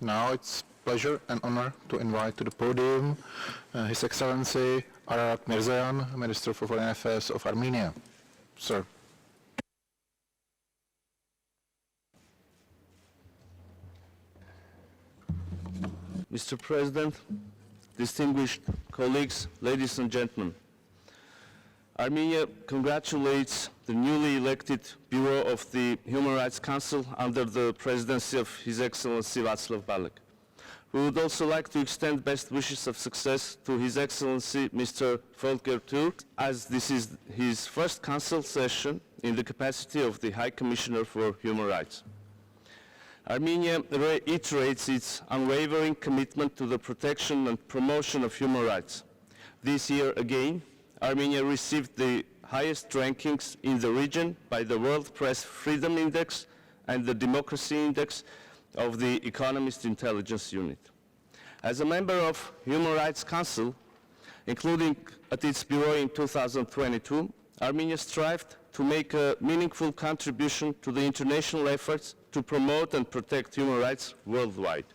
Now it's pleasure and honor to invite to the podium His Excellency Ararad Mիրզոյանի, Minister for Foreign Affairs of Armenia. Sir. Mr. President, distinguished colleagues, ladies and gentlemen, Armenia congratulates the newly elected Bureau of the Human Rights Council under the presidency of His Excellency Václav Balek. We would also like to extend best wishes of success to His Excellency Mr. Volker Türk, as this is his first council session in the capacity of the High Commissioner for Human Rights. Armenia reiterates its unwavering commitment to the protection and promotion of human rights. This year again, Armenia received the highest rankings in the region by the World Press Freedom Index and the Democracy Index of the Economist Intelligence Unit. As a member of Human Rights Council, including at its bureau in 2022, Armenia strived to make a meaningful contribution to the international efforts to promote and protect human rights worldwide.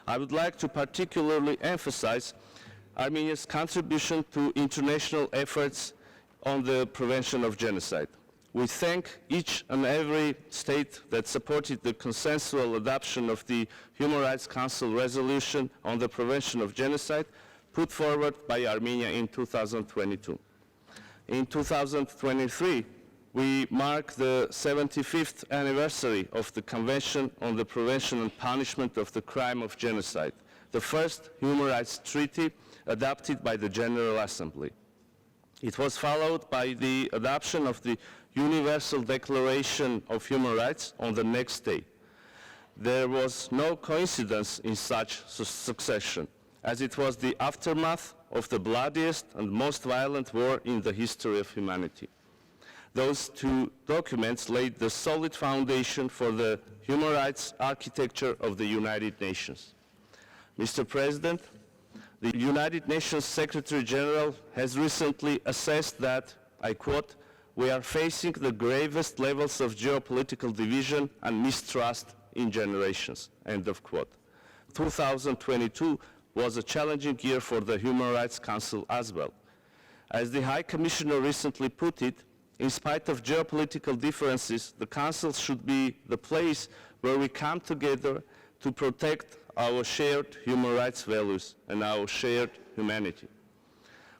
I would like to particularly emphasize Armenia's contribution to international efforts on the prevention of genocide. We thank each and every state that supported the consensual adoption of the Human Rights Council resolution on the prevention of genocide put forward by Armenia in 2022. In 2023, we mark the 75th anniversary of the Convention on the Prevention and Punishment of the Crime of Genocide, the first human rights treaty adopted by the General Assembly. It was followed by the adoption of the Universal Declaration of Human Rights on the next day. There was no coincidence in such succession, as it was the aftermath of the bloodiest and most violent war in the history of humanity. Those two documents laid the solid foundation for the human rights architecture of the United Nations. Mr. President, the United Nations Secretary General has recently assessed that, I quote, "We are facing the gravest levels of geopolitical division and mistrust in generations," end of quote. 2022 was a challenging year for the Human Rights Council as well. As the High Commissioner recently put it, in spite of geopolitical differences, the Council should be the place where we come together to protect our shared human rights values and our shared humanity.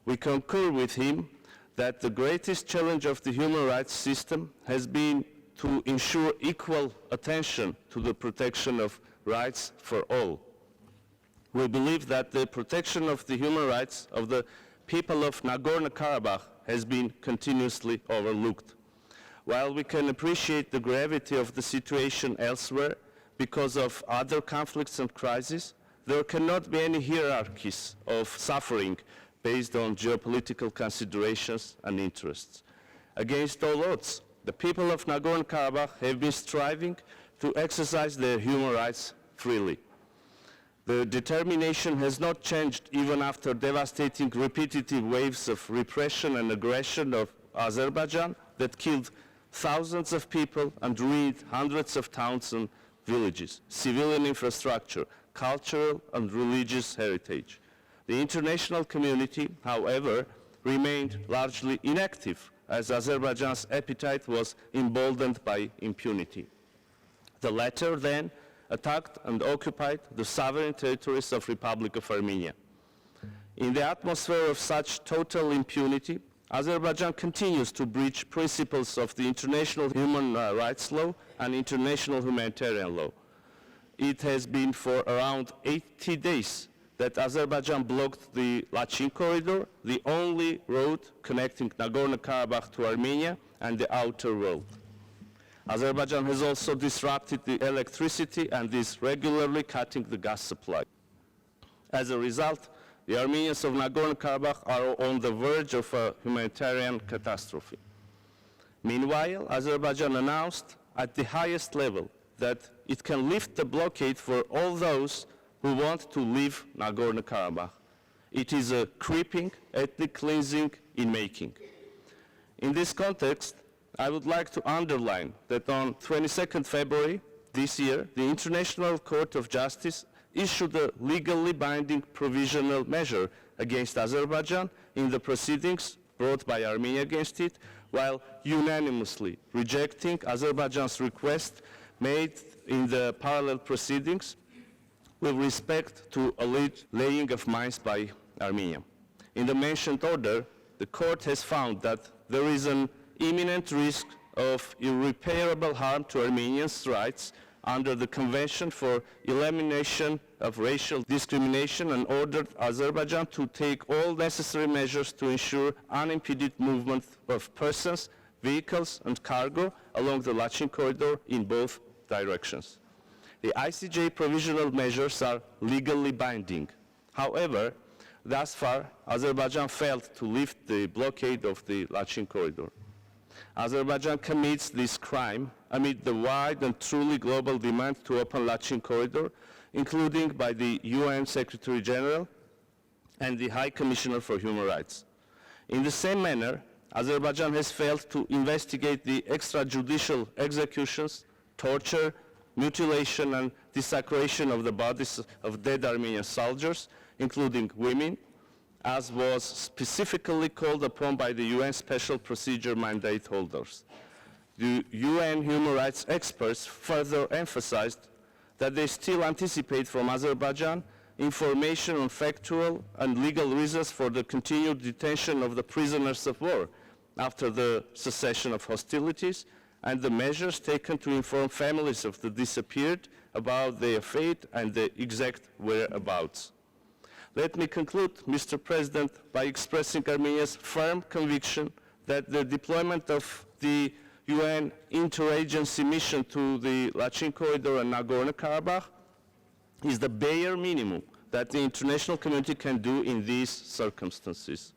We concur with him that the greatest challenge of the human rights system has been to ensure equal attention to the protection of rights for all. We believe that the protection of the human rights of the people of Nagorno-Karabakh has been continuously overlooked. While we can appreciate the gravity of the situation elsewhere because of other conflicts and crises, there cannot be any hierarchies of suffering based on geopolitical considerations and interests. Against all odds, the people of Nagorno-Karabakh have been striving to exercise their human rights freely. The determination has not changed even after devastating repetitive waves of repression and aggression of Azerbaijan that killed thousands of people and ruined hundreds of towns and villages, civilian infrastructure, cultural and religious heritage. The international community, however, remained largely inactive as Azerbaijan's appetite was emboldened by impunity. The latter then attacked and occupied the sovereign territories of Republic of Armenia. In the atmosphere of such total impunity, Azerbaijan continues to breach principles of the international human rights law and international humanitarian law. It has been for around 80 days that Azerbaijan blocked the Lachin corridor, the only road connecting Nagorno-Karabakh to Armenia and the outer world. Azerbaijan has also disrupted the electricity and is regularly cutting the gas supply. As a result, the Armenians of Nagorno-Karabakh are on the verge of a humanitarian catastrophe. Meanwhile, Azerbaijan announced at the highest level that it can lift the blockade for all those who want to leave Nagorno-Karabakh. It is a creeping ethnic cleansing in making. In this context, I would like to underline that on 22nd February, this year, the International Court of Justice issued a legally binding provisional measure against Azerbaijan in the proceedings brought by Armenia against it, while unanimously rejecting Azerbaijan's request made in the parallel proceedings with respect to alleged laying of mines by Armenia. In the mentioned order, the court has found that there is an imminent risk of irreparable harm to Armenians' rights under the Convention for Elimination of Racial Discrimination and ordered Azerbaijan to take all necessary measures to ensure unimpeded movement of persons, vehicles and cargo along the Lachin corridor in both directions. The ICJ provisional measures are legally binding. However, thus far, Azerbaijan failed to lift the blockade of the Lachin corridor. Azerbaijan commits this crime amid the wide and truly global demand to open Lachin corridor, including by the UN Secretary General and the High Commissioner for Human Rights. In the same manner, Azerbaijan has failed to investigate the extrajudicial executions, torture, mutilation and desecration of the bodies of dead Armenian soldiers, including women, as was specifically called upon by the UN Special Procedure mandate holders. The UN human rights experts further emphasized that they still anticipate from Azerbaijan information on factual and legal reasons for the continued detention of the prisoners of war after the cessation of hostilities and the measures taken to inform families of the disappeared about their fate and the exact whereabouts. Let me conclude, Mr. President, by expressing Armenia's firm conviction that the deployment of the UN interagency mission to the Lachin corridor and Nagorno-Karabakh is the bare minimum that the international community can do in these circumstances.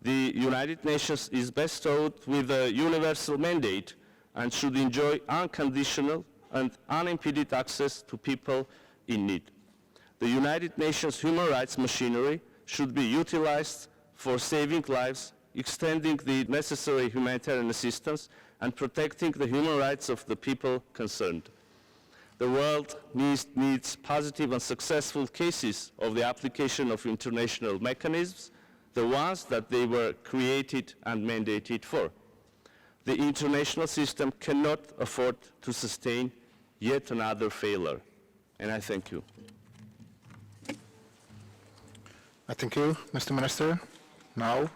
The United Nations is bestowed with a universal mandate and should enjoy unconditional and unimpeded access to people in need. The United Nations human rights machinery should be utilized for saving lives, extending the necessary humanitarian assistance, and protecting the human rights of the people concerned. The world needs positive and successful cases of the application of international mechanisms, the ones that they were created and mandated for. The international system cannot afford to sustain yet another failure. And I thank you. I thank you, Mr. Minister. Now,